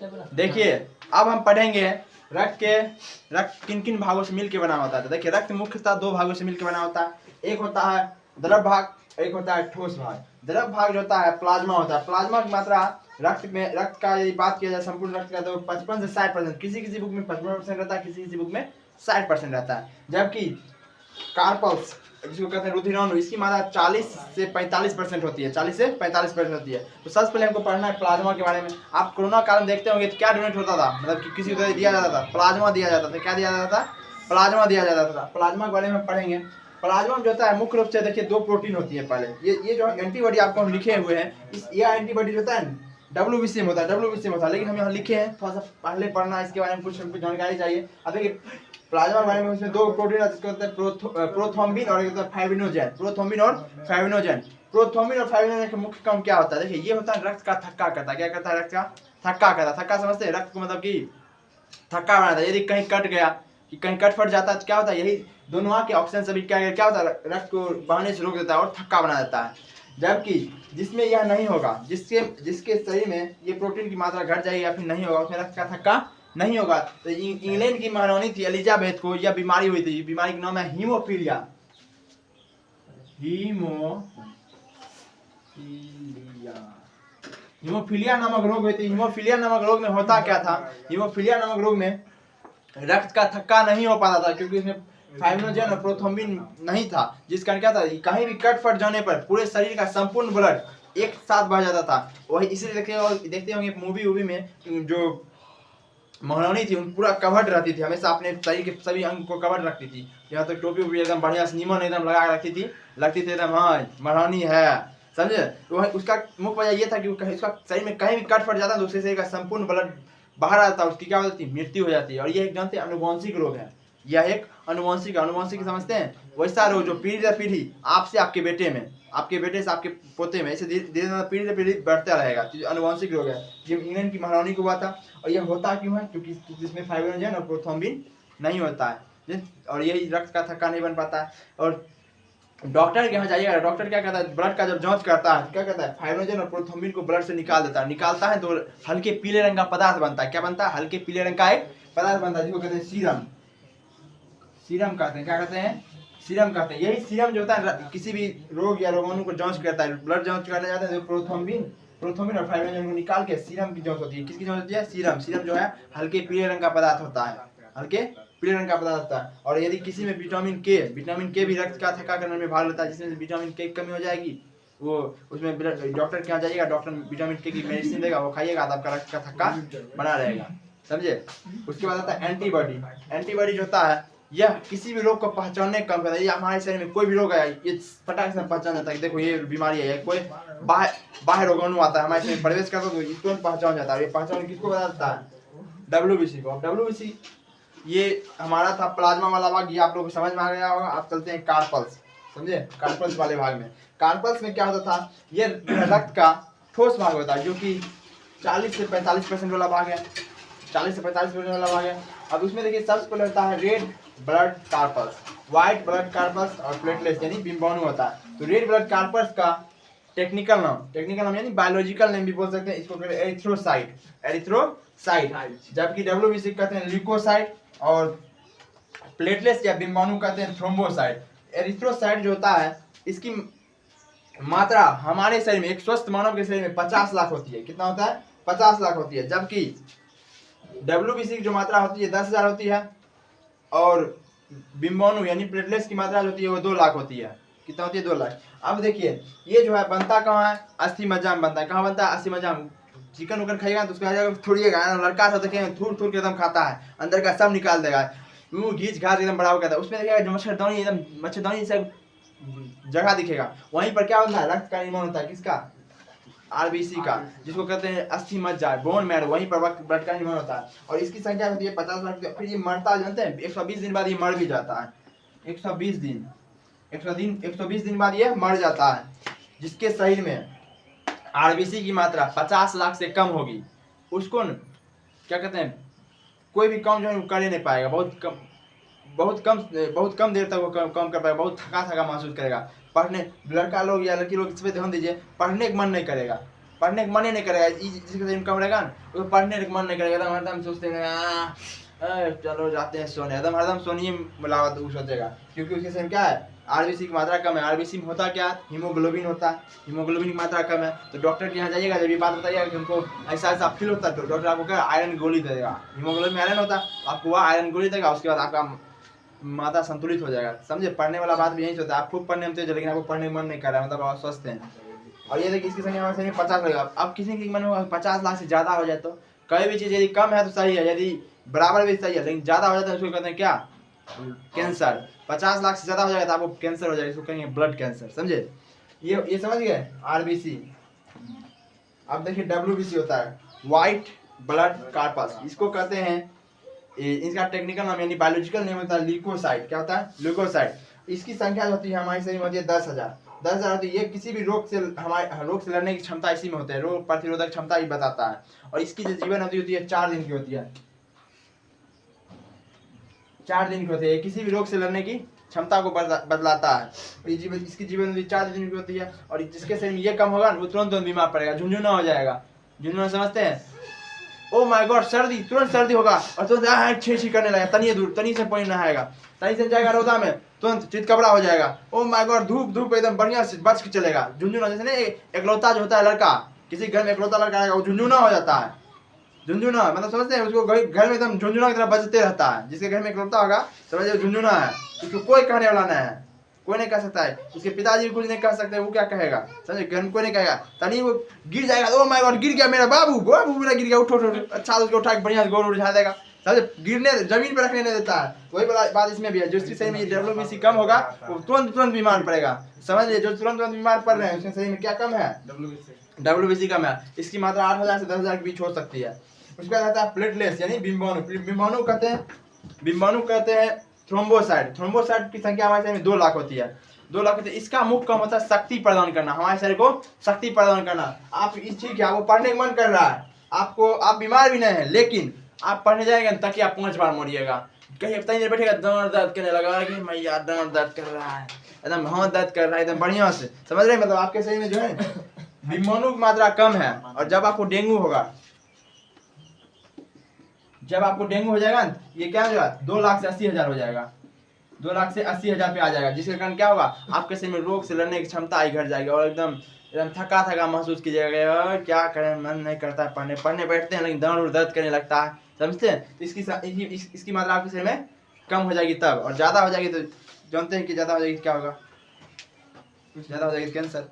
देखिए अब हम पढ़ेंगे रक्त किन किन भागों से मिलकर बना होता है। तो देखिए रक्त मुख्यतः दो भागों से मिलकर बना होता है। एक होता है द्रव भाग, एक होता है ठोस भाग। द्रव भाग जो होता है प्लाज्मा होता है। प्लाज्मा की मात्रा रक्त का यदि बात किया जाए संपूर्ण रक्त का तो 55 से 60%, किसी किसी बुक में 55% रहता है, किसी किसी बुक में 60% रहता है। जबकि कार्पल्स जिसको कहते हैं रुधिराणु, इसकी मात्रा 40 से 45% होती है, 40 से 45% होती है। तो सबसे पहले हमको पढ़ना है प्लाज्मा के बारे में। आप कोरोना काल में देखते होंगे तो क्या डोनेट होता था, मतलब कि किसी को दिया जाता था, प्लाज्मा दिया जाता था। क्या दिया जाता था? प्लाज्मा दिया जाता था। प्लाज्मा के बारे में पढ़ेंगे। प्लाज्मा जो होता है मुख्य रूप से देखिए दो प्रोटीन होती है। पहले ये जो एंटीबॉडी आपको हम लिखे हुए हैं, यह एंटीबॉडी जो होता है WBC में होता है, WBC में होता है, लेकिन हम यहाँ लिखे हैं, थोड़ा सा पहले पढ़ना, इसके बारे में कुछ हमको जानकारी चाहिए। अब देखिए प्लाज्मा के बारे में, उसमें दो प्रोटीन है जिसको कहते हैं प्रोथ्रोम्बिन और एक होता है फाइब्रिनोजेन। प्रोथ्रोम्बिन और फाइब्रिनोजेन। प्रोथ्रोम्बिन और फाइब्रिनोजेन का मुख्य काम क्या होता है? देखिए ये होता है रक्त का थक्का करता है। क्या करता है? रक्त का थक्का करता है। थक्का समझते हैं? रक्त को मतलब कि थक्का बनाता है। यदि कहीं कट गया, कि कहीं कट फट जाता है तो क्या होता है, यही दोनों आके ऑक्सीजन सभी क्या होता है, रक्त को बहने से रोक देता है और थक्का बना देता है। जबकि जिसमें यह नहीं होगा, जिसके शरीर में ये प्रोटीन की मात्रा घट जाएगी या फिर नहीं होगा, उसमें रक्त का थक्का नहीं होगा। तो इंग्लैंड की महारानी थी एलिजाबेथ को यह बीमारी हुई थी। बीमारी का नाम है हीमोफीलिया। हीमोफीलिया नामक रोग हुई थी। हीमोफीलिया नामक रोग में होता क्या था? हीमोफीलिया नामक रोग में रक्त का थक्का नहीं हो पाता था, क्योंकि इसमें फाइब्रिनोजेन और प्रोथ्रोम्बिन नहीं था। जिस कारण क्या था, कहीं भी कट फट जाने पर पूरे शरीर का संपूर्ण ब्लड एक साथ बह जाता था। वही इसलिए देखते होंगे मूवी में जो महारानी थी उन पूरा कवर्ड रहती थी, हमेशा अपने शरीर के सभी अंग को कवर्ड रखती थी। यहाँ तो टोपी वोपी एकदम बढ़िया से नीमन एकदम लगा रखती थी एकदम, हाँ महारानी है, समझे। तो उसका मुख्य वजह ये था कि उसका शरीर में कहीं भी कट फट जाता तो उसके शरीर का संपूर्ण ब्लड बाहर आता, उसकी क्या होती है, मृत्यु हो जाती है। और ये एक जानते हैं अनुवांशिक रोग है। यह एक अनुवांशिक समझते हैं, वैसा रोग जो पीढ़ी दर पीढ़ी आपसे आपके बेटे में, आपके बेटे से आपके पोते में, ऐसे धीरे पीढ़ी दर पीढ़ी बढ़ता रहेगा। तो अनुवांशिक रोग है। ये इंग्लैंड की महारानी को हुआ था। और यह होता क्यों है? क्योंकि जिसमें फाइब्रिनोजेन और प्रोथ्रोम्बिन नहीं होता है, और यही रक्त का थक्का नहीं बन पाता है। और डॉक्टर के यहाँ जाइएगा, डॉक्टर क्या करता है, ब्लड का जब जांच करता है क्या करता है, फाइब्रिनोजेन और प्रोथ्रोम्बिन को ब्लड से निकाल देता है। निकालता है तो हल्के पीले रंग का पदार्थ बनता है। क्या बनता है? हल्के पीले रंग का एक पदार्थ बनता है जिसको कहते हैं सीरम। सीरम कहते हैं। क्या कहते हैं? सीरम कहते हैं। यही सीरम जो होता है किसी भी रोग या रोगाणु को जांच करता है, ब्लड जांच करने जाते हैं तो प्रोथ्रोम्बिन और फाइब्रिनोजेन को निकाल के सीरम की जांच होती है। किसकी जांच होती है? सीरम जो है हल्के पीले रंग का पदार्थ होता है, हल्के पीले रंग का पदार्थ होता है। और यदि किसी में विटामिन के भी रक्त का थक्का करने में भाग लेता है, जिसमें विटामिन के की कमी हो जाएगी, वो उसमें डॉक्टर के यहाँ जाइएगा, डॉक्टर विटामिन के की मेडिसिन देगा, वो खाइएगा तो आपका रक्त का थक्का बना रहेगा, समझे। उसके बाद आता है एंटीबॉडी जो होता है यह किसी भी रोग को पहचानने का काम करता है। ये हमारे शरीर में कोई भी रोग है, ये फटाक से पहचान जाता है, देखो ये बीमारी है, कोई बाहर रोगाणु आता है हमारे शरीर में प्रवेश करता है तो इसको पहचान जाता है। ये पहचान किसको बताता है? WBC को। WBC ये हमारा था प्लाज्मा वाला भाग, ये आप लोग समझ में आ गया होगा। आप चलते हैं कार्पल्स, समझे, कार्पल्स वाले भाग में। कार्पल्स में क्या होता था, ये रक्त का ठोस भाग होता है, जो कि 40 से 45% वाला भाग है, 40 से 45% वाला भाग है। अब उसमें देखिए सबसे पहले होता है red blood corpus, white blood corpus और प्लेटलेट्स यानी बिंबाणु होता है। तो रेड ब्लड कार्पस का टेक्निकल नाम यानी बायोलॉजिकल नेम भी बोल सकते हैं, इसको कहते हैं एरिथ्रोसाइट। जबकि WBC कहते हैं ल्यूकोसाइट और प्लेटलेट्स या बिंबाणु कहते हैं थ्रोम्बोसाइट। एरिथ्रोसाइट जो होता है इसकी मात्रा हमारे शरीर में, एक स्वस्थ मानव के शरीर में 50 लाख होती है। कितना होता है? 50 लाख होती है। जबकि WBC की जो मात्रा होती है 10,000 होती है, और बिंबाणु यानी प्लेटलेट्स की मात्रा जो होती है वो 2 लाख होती है। कितना होती है? 2 लाख। अब देखिए ये जो है बनता कहाँ है? अस्थि मज्जा में बनता है। कहाँ बनता है? अस्थि मज्जा में। चिकन उकन खाइएगा तो उसका थोड़िएगा, लड़का सब देखेंगे थूर के एकदम खाता है, अंदर का सब निकाल देगा, मुँह घींच घाच एकदम बड़ा हो गया था। उसमें देखिएगा जो मच्छरदानी से जगह दिखेगा, वहीं पर क्या होता है? रक्त का निर्माण होता है। किसका? RBC का, जिसको कहते हैं अस्थि मज्जा, बोन मैरो, वहीं पर ब्लड का निर्माण होता है। और इसकी संख्या होती है 50 लाख। फिर ये मरता जानते हैं 120 दिन बाद ये मर भी जाता है। 120 दिन बाद ये मर जाता है। जिसके शरीर में RBC की मात्रा 50 लाख से कम होगी उसको क्या कहते हैं, कोई भी काम जो है कर ही नहीं पाएगा। बहुत कम देर तक वो काम कर पाएगा, बहुत थका महसूस करेगा। पढ़ने, लड़का लोग या लड़की लोग इस पर ध्यान दीजिए, पढ़ने का मन नहीं करेगा, पढ़ने का मन ही नहीं करेगा। जिसका शरीर कम रहेगा ना वो पढ़ने का मन नहीं करेगा, एकदम हरदम सोचते हैं चलो जाते हैं सोने, एकदम हरदम सोनिए बुलावा तो सोचेगा, क्योंकि उसके शरीर में क्या है, आरबीसी की मात्रा कम है। आरबीसी में होता क्या, हीमोग्लोबिन होता है, हीमोग्लोबिन की मात्रा कम है। तो डॉक्टर के यहाँ जाइएगा, जब ये बात बताइएगा कि उनको ऐसा ऐसा फील होता है, तो डॉक्टर आपको क्या आयरन गोली देगा। हीमोग्लोबिन में आयरन होता है, आपको वह आयरन गोली देगा, उसके बाद आपका माता संतुलित हो जाएगा। समझे, पढ़ने वाला बात भी यही होता है। आप खूब पढ़ने में तेज, लेकिन आपको पढ़ने में मन नहीं कर रहा है, मतलब आप स्वस्थ हैं। और ये देखिए इसकी संख्या हमारे शरीर में 50 लगेगा। अब किसी की मन होगा 50 लाख से ज्यादा हो जाए तो कोई भी चीज यदि कम है तो सही है, यदि बराबर भी सही है, लेकिन ज्यादा हो जाता है उसको कहते हैं क्या, कैंसर। 50 लाख से ज्यादा हो जाएगा तो आपको कैंसर हो जाएगा, इसको कहेंगे ब्लड कैंसर। समझे, ये समझ गए आरबीसी। अब देखिए डब्ल्यूबीसी होता है, व्हाइट ब्लड कार्पस, इसको कहते हैं, इसका टेक्निकल नाम यानी बायोलॉजिकल नेम होता है ल्यूकोसाइट। क्या होता है, ल्यूकोसाइट। इसकी संख्या जो होती है हमारे शरीर में होती है 10,000 होती है। ये किसी भी रोग से हमारे रोग से लड़ने की क्षमता इसी में होती है, रोग प्रतिरोधक क्षमता ही बताता है। और इसकी जो जीवन होती है 4 दिन की होती है, 4 दिन की होती है। किसी भी रोग से लड़ने की क्षमता को बदलाता है। इसकी जीवन अवधि 4 दिन की होती है। और जिसके शरीर में ये कम होगा वो तुरंत बीमार पड़ेगा, झुंझुना हो जाएगा। झुंझुना समझते हैं, ओ माय गॉड, सर्दी, तुरंत सर्दी होगा और तुरंत छींची करने लगेगा, तनी दूर, तनी से पानी नहाएगा, तनी से जाएगा रौदा में, तुरंत चितकबरा हो जाएगा। ओ माय गॉड, धूप एकदम बढ़िया से बच के चलेगा। झुंझुना जैसे नहीं, एकलौता जो होता है लड़का, किसी घर में एकलौता लड़का आएगा वो झुंझुना हो जाता है। झुंझुना मतलब समझते हैं, उसको घर में एकदम झुंझुना की तरह बजते रहता है। जिसके घर में एकलौता होगा समझिए झुंझुना है, उसको कोई कहने वाला नहीं है, कोई नहीं कह सकता है। उसके पिताजी कुछ नहीं कह सकते, वो क्या कहेगा, समझे, घर में कोई नहीं कहेगा। तनी वो गिर जाएगा, ओ माय गॉड गिर गया मेरा बाबू, बाबू मेरा गिर गया, उठो उठो, अच्छा उसको उठा के बढ़िया से गोल उठा देगा, समझे, गिरने जमीन पर रखने नहीं देता है। वही बात इसमें भी है, जो शरीर में डब्ल्यूबीसी कम होगा वो तुरंत बीमार पड़ेगा। समझ लीजिए, जो तुरंत बीमार पड़ रहे हैं उसके शरीर में क्या कम है, डब्ल्यूबीसी कम है। इसकी मात्रा 8,000 से 10,000 के बीच हो सकती है। उसके बाद आता है प्लेटलेट्स यानी बिम्बाणु। बिम्बाणु कहते हैं थ्रोम्बोसाइट। थ्रोम्बोसाइट की संख्या हमारे शरीर में 2 लाख होती है, 2 लाख होती है। इसका मुख्य काम होता है शक्ति प्रदान करना, हमारे शरीर को शक्ति प्रदान करना। आप ठीक है, आपको पढ़ने का मन कर रहा है, आप बीमार भी नहीं है, लेकिन आप पढ़ने जाएंगे ताकि आप 5 बार मरिएगा। कहीं इतनी देर बैठेगा, दांत दर्द करने लगा कि मैया दांत दर्द कर रहा है, एकदम हाथ दर्द कर रहा है, एकदम बढ़िया से, समझ रहे हैं। मतलब आपके शरीर में जो है बिम्बाणु की मात्रा कम है। और जब आपको डेंगू होगा, जब आपको डेंगू हो जाएगा ये क्या हो जाएगा, 2 लाख से 80,000 हो जाएगा, 2 लाख से 80,000 पे आ जाएगा। जिसके कारण क्या होगा, आपके शरीर में रोग से लड़ने की क्षमता ही घट जाएगी और एकदम थका महसूस कीजिएगा, क्या करें, मन नहीं करता है पढ़ने बैठते हैं लेकिन दांत दर्द करने लगता है, समझते हैं। तो इसकी मात्रा आपके शरीर में कम हो जाएगी तब, और ज्यादा हो जाएगी तो जानते हैं कि ज्यादा हो जाएगी क्या होगा, ज्यादा हो जाएगी कैंसर।